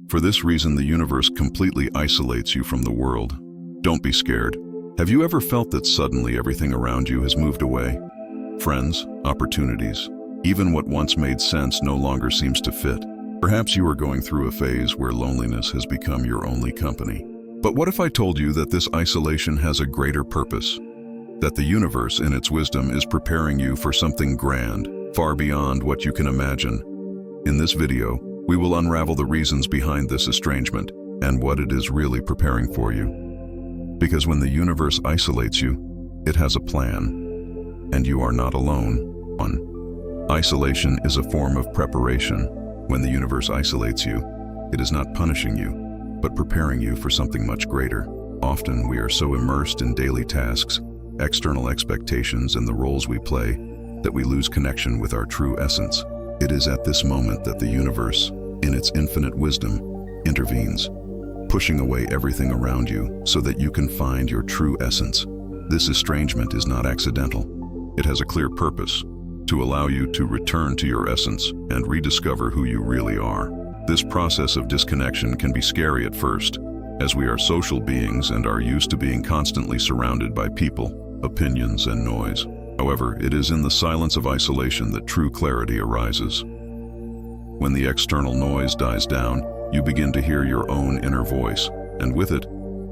For this reason, the universe completely isolates you from the world. Don't be scared. Have you ever felt that suddenly everything around you has moved away? Friends, opportunities, even what once made sense no longer seems to fit. Perhaps you are going through a phase where loneliness has become your only company. But what if I told you that this isolation has a greater purpose? That the universe, in its wisdom, is preparing you for something grand, far beyond what you can imagine. In this video, we will unravel the reasons behind this estrangement and what it is really preparing for you. Because when the universe isolates you, it has a plan, and you are not alone. 1. Isolation is a form of preparation. When the universe isolates you, it is not punishing you, but preparing you for something much greater. Often we are so immersed in daily tasks, external expectations, and the roles we play that we lose connection with our true essence. It is at this moment that the universe, in its infinite wisdom, intervenes, pushing away everything around you so that you can find your true essence. This estrangement is not accidental. It has a clear purpose: to allow you to return to your essence and rediscover who you really are. This process of disconnection can be scary at first, as we are social beings and are used to being constantly surrounded by people, opinions, and noise. However, it is in the silence of isolation that true clarity arises. When the external noise dies down, you begin to hear your own inner voice, and with it,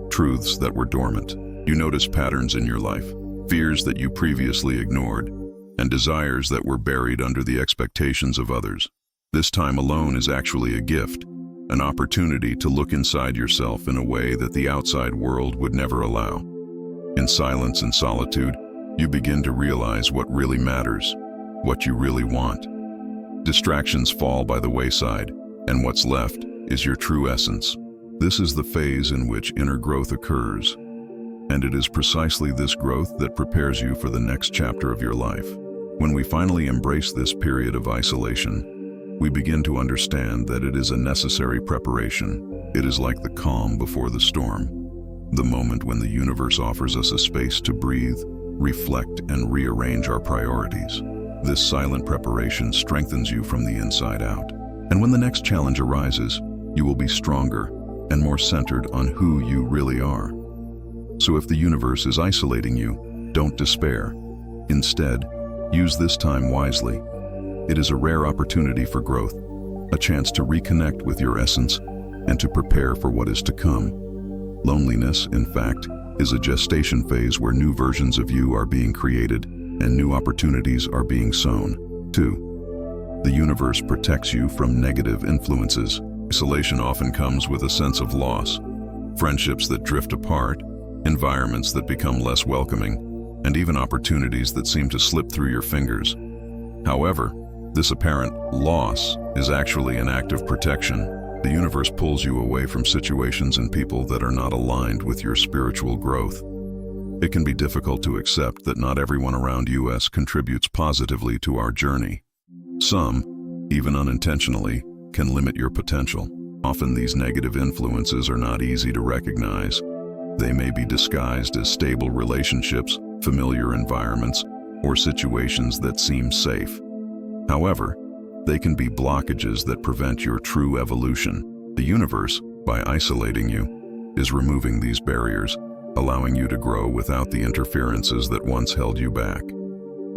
truths that were dormant. You notice patterns in your life, fears that you previously ignored, and desires that were buried under the expectations of others. This time alone is actually a gift, an opportunity to look inside yourself in a way that the outside world would never allow. In silence and solitude, you begin to realize what really matters, what you really want. Distractions fall by the wayside, and what's left is your true essence. This is the phase in which inner growth occurs, and it is precisely this growth that prepares you for the next chapter of your life. When we finally embrace this period of isolation, we begin to understand that it is a necessary preparation. It is like the calm before the storm, the moment when the universe offers us a space to breathe, reflect, and rearrange our priorities. This silent preparation strengthens you from the inside out. And when the next challenge arises, you will be stronger and more centered on who you really are. So if the universe is isolating you, don't despair. Instead, use this time wisely. It is a rare opportunity for growth, a chance to reconnect with your essence and to prepare for what is to come. Loneliness, in fact, is a gestation phase where new versions of you are being created and new opportunities are being sown. 2. The universe protects you from negative influences. Isolation often comes with a sense of loss, friendships that drift apart, environments that become less welcoming, and even opportunities that seem to slip through your fingers. However, this apparent loss is actually an act of protection. The universe pulls you away from situations and people that are not aligned with your spiritual growth. It can be difficult to accept that not everyone around us contributes positively to our journey. Some, even unintentionally, can limit your potential. Often these negative influences are not easy to recognize. They may be disguised as stable relationships, familiar environments, or situations that seem safe. However, they can be blockages that prevent your true evolution. The universe, by isolating you, is removing these barriers, allowing you to grow without the interferences that once held you back.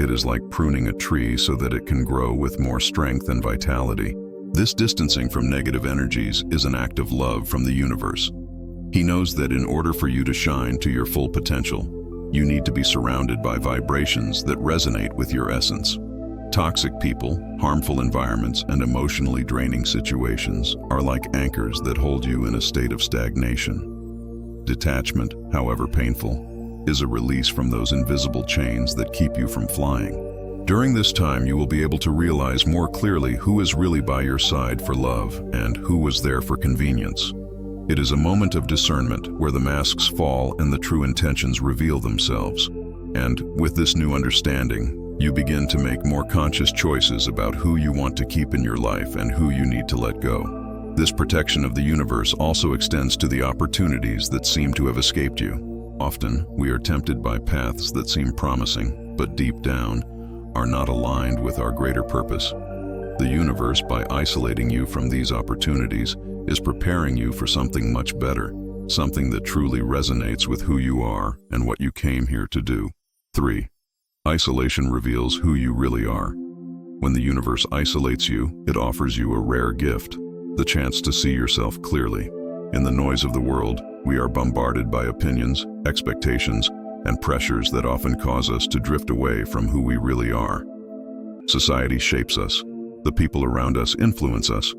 It is like pruning a tree so that it can grow with more strength and vitality. This distancing from negative energies is an act of love from the universe. He knows that in order for you to shine to your full potential, you need to be surrounded by vibrations that resonate with your essence. Toxic people, harmful environments, and emotionally draining situations are like anchors that hold you in a state of stagnation. Detachment, however painful, is a release from those invisible chains that keep you from flying. During this time, you will be able to realize more clearly who is really by your side for love and who was there for convenience. It is a moment of discernment where the masks fall and the true intentions reveal themselves. And with this new understanding, you begin to make more conscious choices about who you want to keep in your life and who you need to let go. This protection of the universe also extends to the opportunities that seem to have escaped you. Often, we are tempted by paths that seem promising, but deep down, are not aligned with our greater purpose. The universe, by isolating you from these opportunities, is preparing you for something much better, something that truly resonates with who you are and what you came here to do. 3. Isolation reveals who you really are. When the universe isolates you, it offers you a rare gift, the chance to see yourself clearly. In the noise of the world, we are bombarded by opinions, expectations, and pressures that often cause us to drift away from who we really are. Society shapes us, the people around us influence us,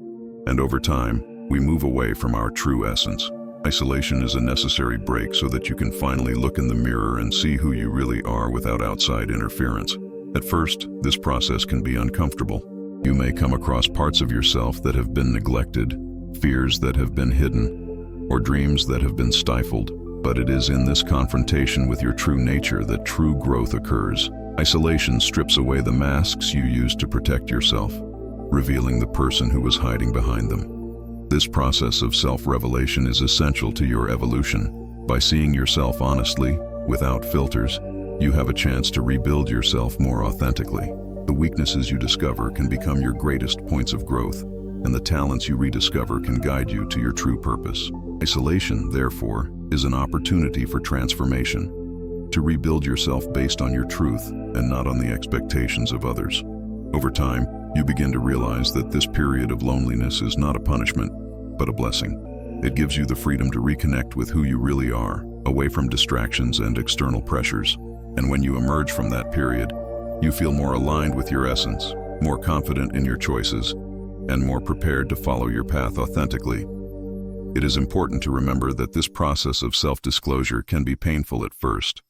and over time, we move away from our true essence. Isolation is a necessary break so that you can finally look in the mirror and see who you really are without outside interference. At first, this process can be uncomfortable. You may come across parts of yourself that have been neglected, fears that have been hidden, or dreams that have been stifled. But it is in this confrontation with your true nature that true growth occurs. Isolation strips away the masks you used to protect yourself, revealing the person who was hiding behind them. This process of self-revelation is essential to your evolution. By seeing yourself honestly, without filters, you have a chance to rebuild yourself more authentically. The weaknesses you discover can become your greatest points of growth, and the talents you rediscover can guide you to your true purpose. Isolation, therefore, is an opportunity for transformation, to rebuild yourself based on your truth and not on the expectations of others. Over time, you begin to realize that this period of loneliness is not a punishment, but a blessing. It gives you the freedom to reconnect with who you really are, away from distractions and external pressures. And when you emerge from that period, you feel more aligned with your essence, more confident in your choices, and more prepared to follow your path authentically. It is important to remember that this process of self-disclosure can be painful at first,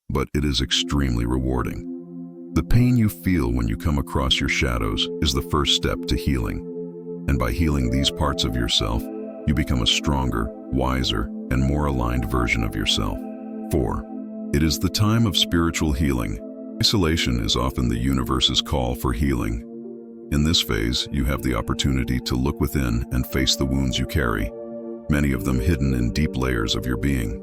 but it is extremely rewarding. The pain you feel when you come across your shadows is the first step to healing. And by healing these parts of yourself, you become a stronger, wiser, and more aligned version of yourself. 4. It is the time of spiritual healing. Isolation is often the universe's call for healing. In this phase, you have the opportunity to look within and face the wounds you carry, many of them hidden in deep layers of your being.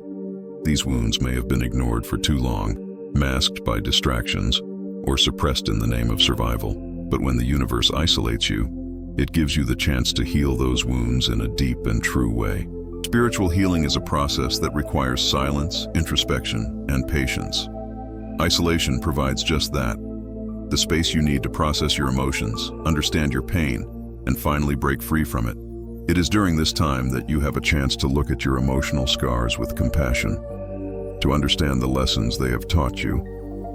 These wounds may have been ignored for too long, masked by distractions, or suppressed in the name of survival. But when the universe isolates you, it gives you the chance to heal those wounds in a deep and true way. Spiritual healing is a process that requires silence, introspection, and patience. Isolation provides just that, the space you need to process your emotions, understand your pain, and finally break free from it. It is during this time that you have a chance to look at your emotional scars with compassion, to understand the lessons they have taught you,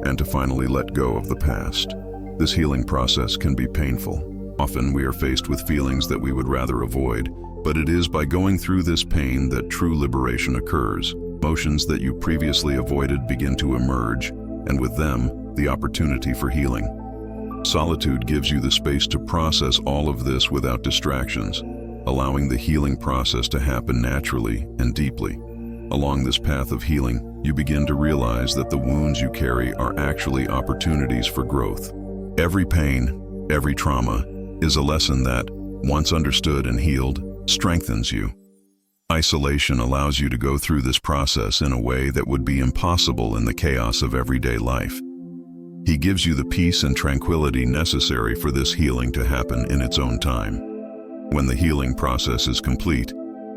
and to finally let go of the past. This healing process can be painful. Often we are faced with feelings that we would rather avoid, but it is by going through this pain that true liberation occurs. Emotions that you previously avoided begin to emerge, and with them, the opportunity for healing. Solitude gives you the space to process all of this without distractions, allowing the healing process to happen naturally and deeply. Along this path of healing, you begin to realize that the wounds you carry are actually opportunities for growth. Every pain, every trauma, is a lesson that, once understood and healed, strengthens you. Isolation allows you to go through this process in a way that would be impossible in the chaos of everyday life. He gives you the peace and tranquility necessary for this healing to happen in its own time. When the healing process is complete,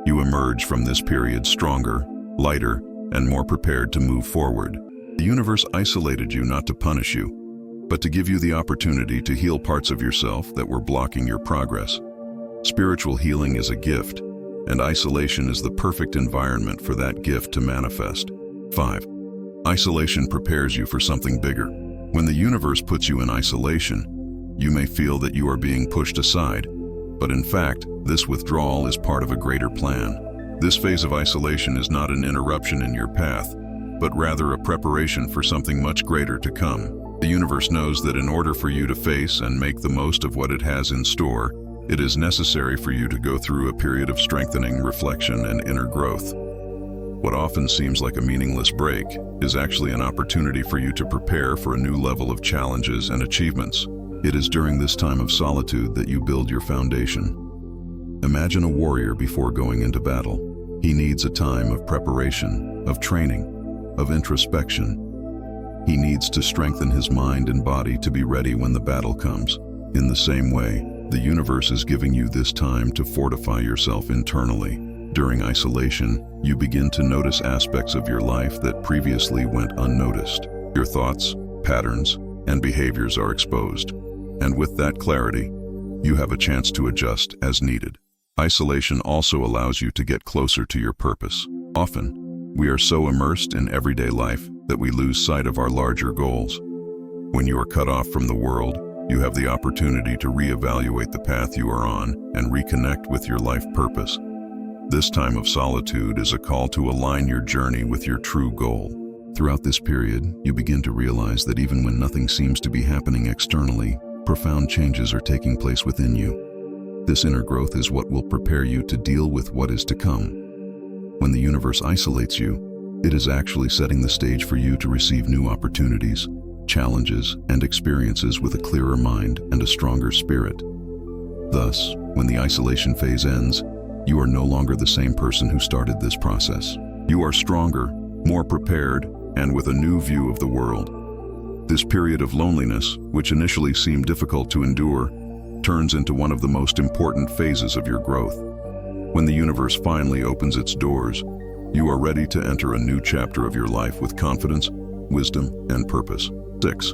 you emerge from this period stronger, lighter, and more prepared to move forward. The universe isolated you not to punish you, but to give you the opportunity to heal parts of yourself that were blocking your progress. Spiritual healing is a gift, and isolation is the perfect environment for that gift to manifest. 5. Isolation prepares you for something bigger. When the universe puts you in isolation, you may feel that you are being pushed aside, but in fact, this withdrawal is part of a greater plan. This phase of isolation is not an interruption in your path, but rather a preparation for something much greater to come. The universe knows that in order for you to face and make the most of what it has in store, it is necessary for you to go through a period of strengthening, reflection, and inner growth. What often seems like a meaningless break is actually an opportunity for you to prepare for a new level of challenges and achievements. It is during this time of solitude that you build your foundation. Imagine a warrior before going into battle. He needs a time of preparation, of training, of introspection. He needs to strengthen his mind and body to be ready when the battle comes. In the same way, The universe is giving you this time to fortify yourself internally. During isolation, you begin to notice aspects of your life that previously went unnoticed. Your thoughts, patterns, and behaviors are exposed. And with that clarity, you have a chance to adjust as needed. Isolation also allows you to get closer to your purpose. Often, we are so immersed in everyday life that we lose sight of our larger goals. When you are cut off from the world, you have the opportunity to reevaluate the path you are on and reconnect with your life purpose. This time of solitude is a call to align your journey with your true goal. Throughout this period, you begin to realize that even when nothing seems to be happening externally, profound changes are taking place within you. This inner growth is what will prepare you to deal with what is to come. When the universe isolates you, it is actually setting the stage for you to receive new opportunities, challenges, and experiences with a clearer mind and a stronger spirit. Thus, when the isolation phase ends, you are no longer the same person who started this process. You are stronger, more prepared, and with a new view of the world. This period of loneliness, which initially seemed difficult to endure, turns into one of the most important phases of your growth. When the universe finally opens its doors, you are ready to enter a new chapter of your life with confidence, wisdom, and purpose. 6.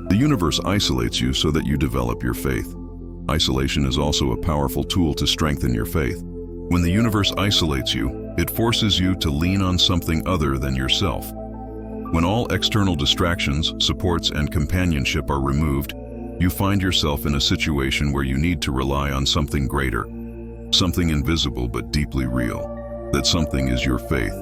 The universe isolates you so that you develop your faith. Isolation is also a powerful tool to strengthen your faith. When the universe isolates you, it forces you to lean on something other than yourself. When all external distractions, supports, and companionship are removed, you find yourself in a situation where you need to rely on something greater, something invisible but deeply real. That something is your faith,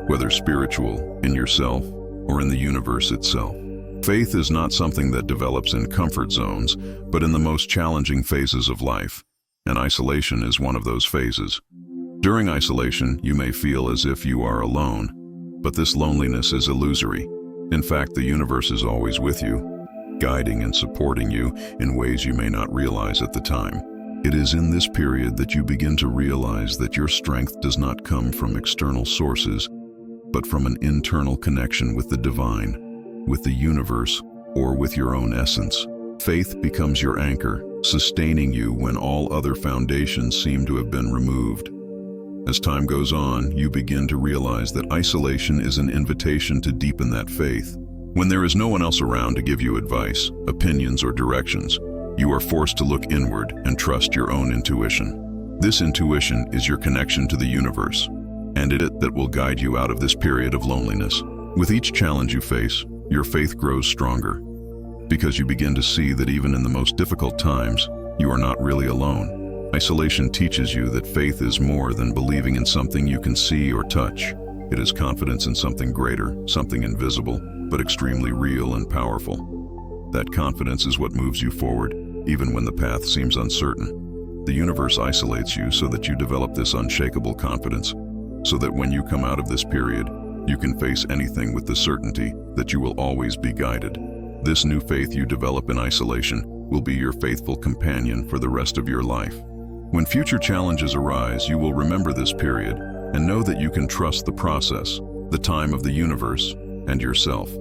whether spiritual, in yourself, or in the universe itself. Faith is not something that develops in comfort zones, but in the most challenging phases of life, and isolation is one of those phases. During isolation, you may feel as if you are alone, but this loneliness is illusory. In fact, the universe is always with you, guiding and supporting you in ways you may not realize at the time. It is in this period that you begin to realize that your strength does not come from external sources, but from an internal connection with the divine, with the universe, or with your own essence. Faith becomes your anchor, sustaining you when all other foundations seem to have been removed. As time goes on, you begin to realize that isolation is an invitation to deepen that faith. When there is no one else around to give you advice, opinions, or directions, you are forced to look inward and trust your own intuition. This intuition is your connection to the universe, and it that will guide you out of this period of loneliness. With each challenge you face, your faith grows stronger, because you begin to see that even in the most difficult times, you are not really alone. Isolation teaches you that faith is more than believing in something you can see or touch. It is confidence in something greater, something invisible, but extremely real and powerful. That confidence is what moves you forward, even when the path seems uncertain. The universe isolates you so that you develop this unshakable confidence, so that when you come out of this period, you can face anything with the certainty that you will always be guided. This new faith you develop in isolation will be your faithful companion for the rest of your life. When future challenges arise, you will remember this period and know that you can trust the process, the time of the universe, and yourself.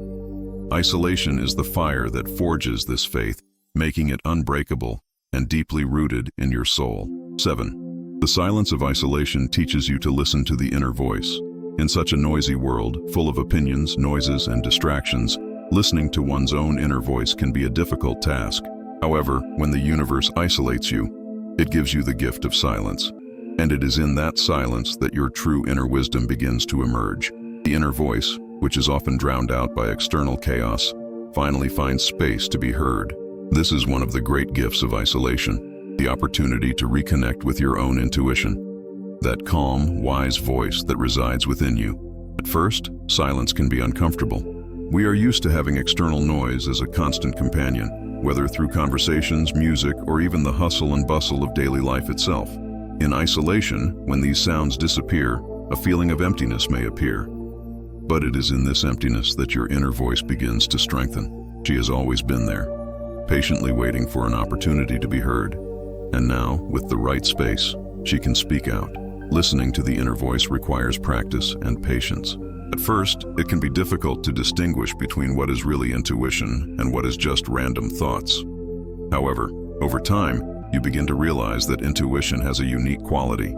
Isolation is the fire that forges this faith, making it unbreakable and deeply rooted in your soul. 7. The silence of isolation teaches you to listen to the inner voice. In such a noisy world, full of opinions, noises, and distractions, listening to one's own inner voice can be a difficult task. However, when the universe isolates you, it gives you the gift of silence. And it is in that silence that your true inner wisdom begins to emerge. The inner voice, which is often drowned out by external chaos, finally finds space to be heard. This is one of the great gifts of isolation, the opportunity to reconnect with your own intuition, that calm, wise voice that resides within you. At first, silence can be uncomfortable. We are used to having external noise as a constant companion, whether through conversations, music, or even the hustle and bustle of daily life itself. In isolation, when these sounds disappear, a feeling of emptiness may appear. But it is in this emptiness that your inner voice begins to strengthen. She has always been there, patiently waiting for an opportunity to be heard. And now, with the right space, she can speak out. Listening to the inner voice requires practice and patience. At first, it can be difficult to distinguish between what is really intuition and what is just random thoughts. However, over time, you begin to realize that intuition has a unique quality.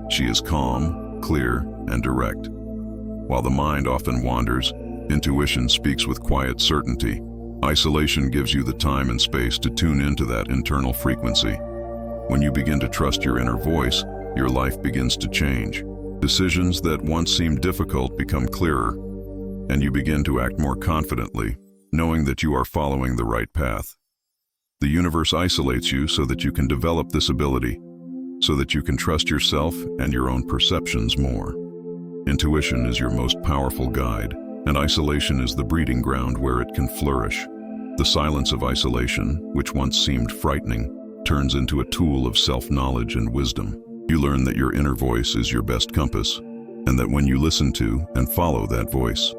She is calm, clear, and direct. While the mind often wanders, intuition speaks with quiet certainty. Isolation gives you the time and space to tune into that internal frequency. When you begin to trust your inner voice, your life begins to change. Decisions that once seemed difficult become clearer, and you begin to act more confidently, knowing that you are following the right path. The universe isolates you so that you can develop this ability, so that you can trust yourself and your own perceptions more. Intuition is your most powerful guide, and isolation is the breeding ground where it can flourish. The silence of isolation, which once seemed frightening, turns into a tool of self-knowledge and wisdom. You learn that your inner voice is your best compass, and that when you listen to and follow that voice,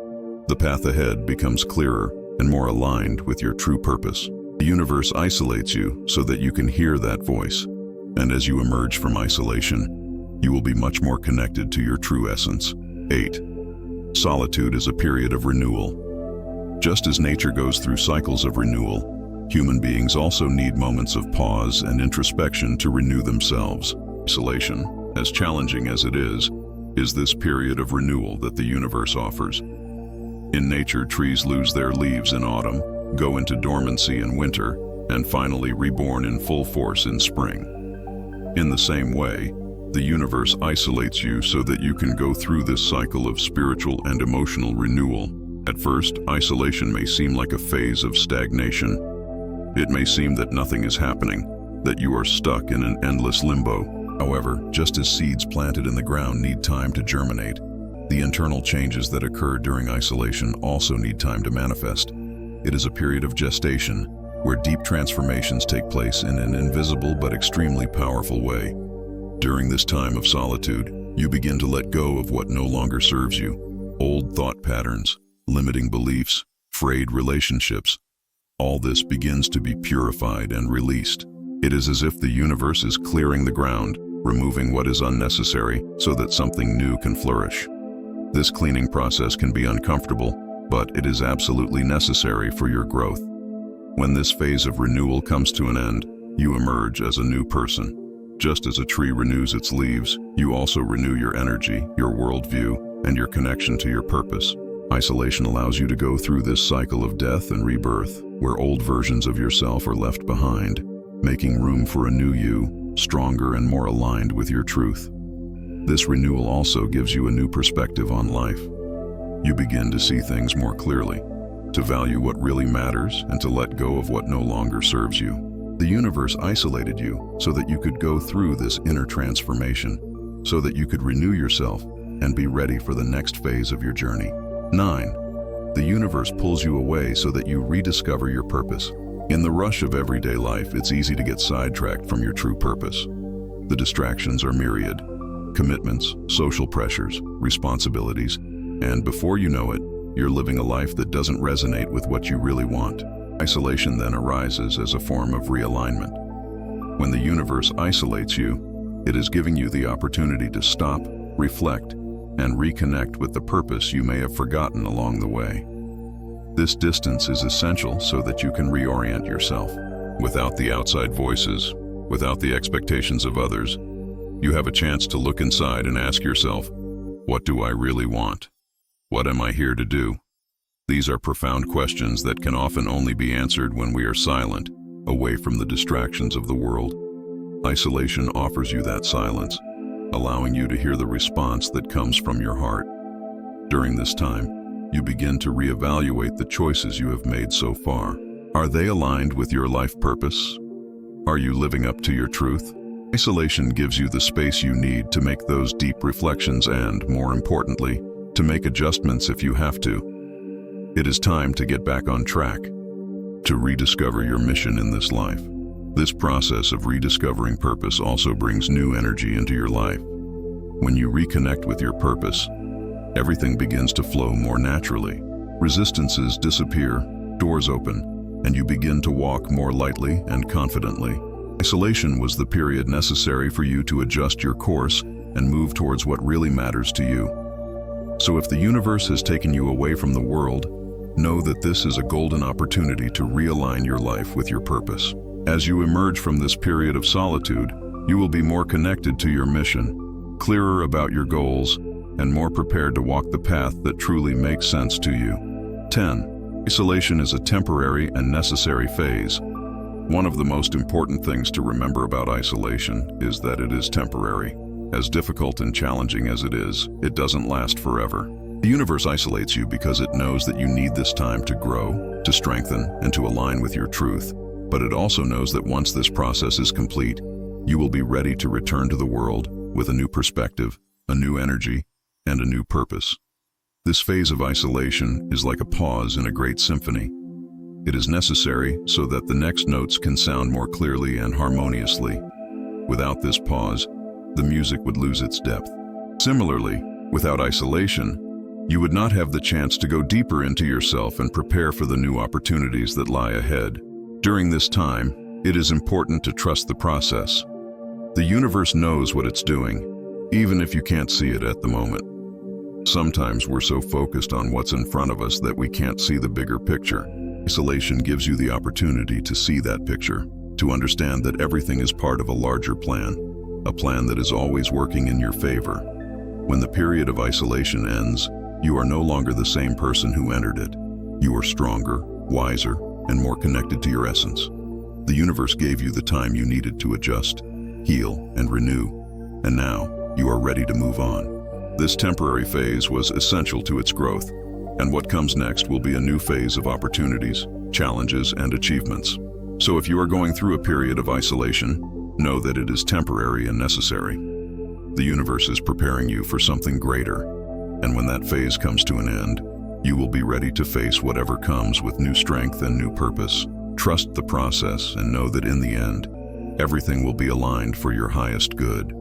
the path ahead becomes clearer and more aligned with your true purpose. The universe isolates you so that you can hear that voice, and as you emerge from isolation, you will be much more connected to your true essence. 8. Solitude is a period of renewal. Just as nature goes through cycles of renewal, human beings also need moments of pause and introspection to renew themselves. Isolation, as challenging as it is this period of renewal that the universe offers. In nature, trees lose their leaves in autumn, go into dormancy in winter, and finally reborn in full force in spring. In the same way, the universe isolates you so that you can go through this cycle of spiritual and emotional renewal. At first, isolation may seem like a phase of stagnation. It may seem that nothing is happening, that you are stuck in an endless limbo. However, just as seeds planted in the ground need time to germinate, the internal changes that occur during isolation also need time to manifest. It is a period of gestation, where deep transformations take place in an invisible but extremely powerful way. During this time of solitude, you begin to let go of what no longer serves you. Old thought patterns, limiting beliefs, frayed relationships. All this begins to be purified and released. It is as if the universe is clearing the ground, removing what is unnecessary so that something new can flourish. This cleaning process can be uncomfortable, but it is absolutely necessary for your growth. When this phase of renewal comes to an end, you emerge as a new person. Just as a tree renews its leaves, you also renew your energy, your worldview, and your connection to your purpose. Isolation allows you to go through this cycle of death and rebirth, where old versions of yourself are left behind, making room for a new you, stronger and more aligned with your truth. This renewal also gives you a new perspective on life. You begin to see things more clearly, to value what really matters and to let go of what no longer serves you. The universe isolated you so that you could go through this inner transformation, so that you could renew yourself and be ready for the next phase of your journey. 9. The universe pulls you away so that you rediscover your purpose. In the rush of everyday life, it's easy to get sidetracked from your true purpose. The distractions are myriad: commitments, social pressures, responsibilities, and before you know it, you're living a life that doesn't resonate with what you really want. Isolation then arises as a form of realignment. When the universe isolates you, it is giving you the opportunity to stop, reflect, and reconnect with the purpose you may have forgotten along the way. This distance is essential so that you can reorient yourself. Without the outside voices, without the expectations of others, you have a chance to look inside and ask yourself, what do I really want? What am I here to do? These are profound questions that can often only be answered when we are silent, away from the distractions of the world. Isolation offers you that silence, allowing you to hear the response that comes from your heart. During this time, you begin to reevaluate the choices you have made so far. Are they aligned with your life purpose? Are you living up to your truth? Isolation gives you the space you need to make those deep reflections and, more importantly, to make adjustments if you have to. It is time to get back on track, to rediscover your mission in this life. This process of rediscovering purpose also brings new energy into your life. When you reconnect with your purpose, everything begins to flow more naturally. Resistances disappear, doors open, and you begin to walk more lightly and confidently. Isolation was the period necessary for you to adjust your course and move towards what really matters to you. So if the universe has taken you away from the world, know that this is a golden opportunity to realign your life with your purpose. As you emerge from this period of solitude, you will be more connected to your mission, clearer about your goals, and more prepared to walk the path that truly makes sense to you. 10. Isolation is a temporary and necessary phase. One of the most important things to remember about isolation is that it is temporary. As difficult and challenging as it is, it doesn't last forever. The universe isolates you because it knows that you need this time to grow, to strengthen, and to align with your truth. But it also knows that once this process is complete, you will be ready to return to the world with a new perspective, a new energy, and a new purpose. This phase of isolation is like a pause in a great symphony. It is necessary so that the next notes can sound more clearly and harmoniously. Without this pause, the music would lose its depth. Similarly, without isolation, you would not have the chance to go deeper into yourself and prepare for the new opportunities that lie ahead. During this time, it is important to trust the process. The universe knows what it's doing, even if you can't see it at the moment. Sometimes we're so focused on what's in front of us that we can't see the bigger picture. Isolation gives you the opportunity to see that picture, to understand that everything is part of a larger plan, a plan that is always working in your favor. When the period of isolation ends, you are no longer the same person who entered it. You are stronger, wiser, and more connected to your essence. The universe gave you the time you needed to adjust, heal, and renew, and now you are ready to move on. This temporary phase was essential to its growth, and what comes next will be a new phase of opportunities, challenges, and achievements. So if you are going through a period of isolation, know that it is temporary and necessary. The universe is preparing you for something greater, and when that phase comes to an end, you will be ready to face whatever comes with new strength and new purpose. Trust the process and know that in the end, everything will be aligned for your highest good.